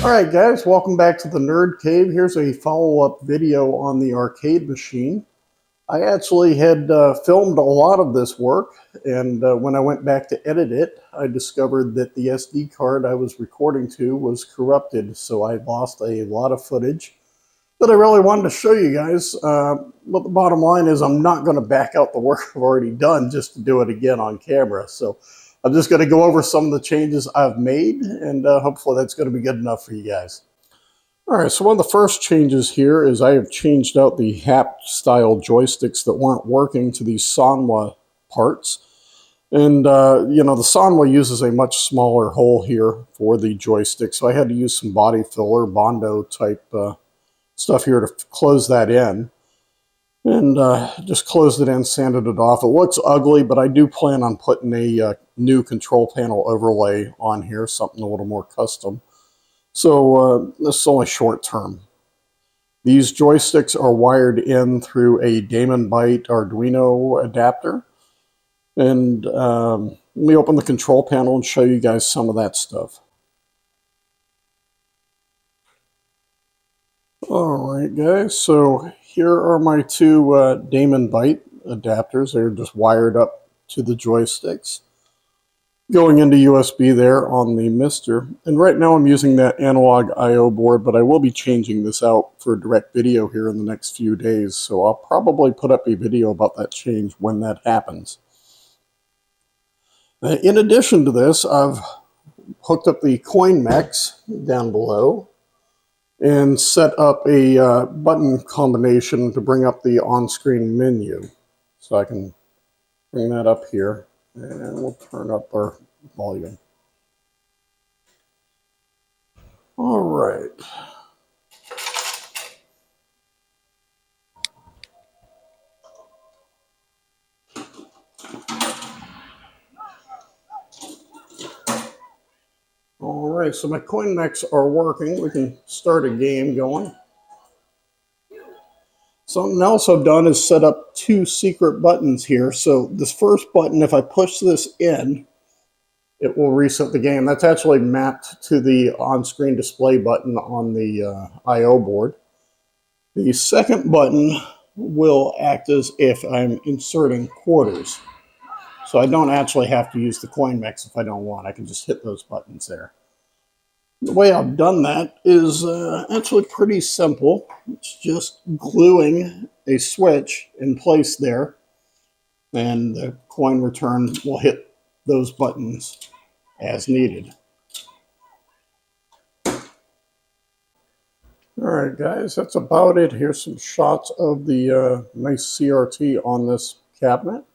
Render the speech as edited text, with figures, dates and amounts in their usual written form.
Alright guys, welcome back to the Nerd Cave. Here's a follow-up video on the arcade machine. I actually had filmed a lot of this work, and when I went back to edit it, I discovered that the SD card I was recording to was corrupted, so I lost a lot of footage that I really wanted to show you guys. But the bottom line is I'm not going to back out the work I've already done just to do it again on camera. So I'm just going to go over some of the changes I've made, and hopefully that's going to be good enough for you guys. All right, so one of the first changes here is I have changed out the HAP-style joysticks that weren't working to these Sanwa parts. And, you know, the Sanwa uses a much smaller hole here for the joystick, so I had to use some body filler, Bondo type stuff here to close that in. And just closed it in, sanded it off. It looks ugly, but I do plan on putting a new control panel overlay on here, something a little more custom. So this is only short term. These joysticks are wired in through a Damon Byte Arduino adapter. And let me open the control panel and show you guys some of that stuff. Alright guys, so here are my two Damon Byte adapters. They're just wired up to the joysticks, going into USB there on the MiSTer. And right now I'm using that analog I/O board, but I will be changing this out for direct video here in the next few days. So I'll probably put up a video about that change when that happens. In addition to this, I've hooked up the CoinMex down below and set up a button combination to bring up the on-screen menu. So I can bring that up here, and we'll turn up our volume. All right. All right, so my CoinMex are working. We can start a game going. Something else I've done is set up two secret buttons here. So this first button, if I push this in, it will reset the game. That's actually mapped to the on-screen display button on the I/O board. The second button will act as if I'm inserting quarters. So I don't actually have to use the CoinMex if I don't want. I can just hit those buttons there. The way I've done that is actually pretty simple. It's just gluing a switch in place there, and the coin return will hit those buttons as needed. All right, guys, that's about it. Here's some shots of the nice CRT on this cabinet.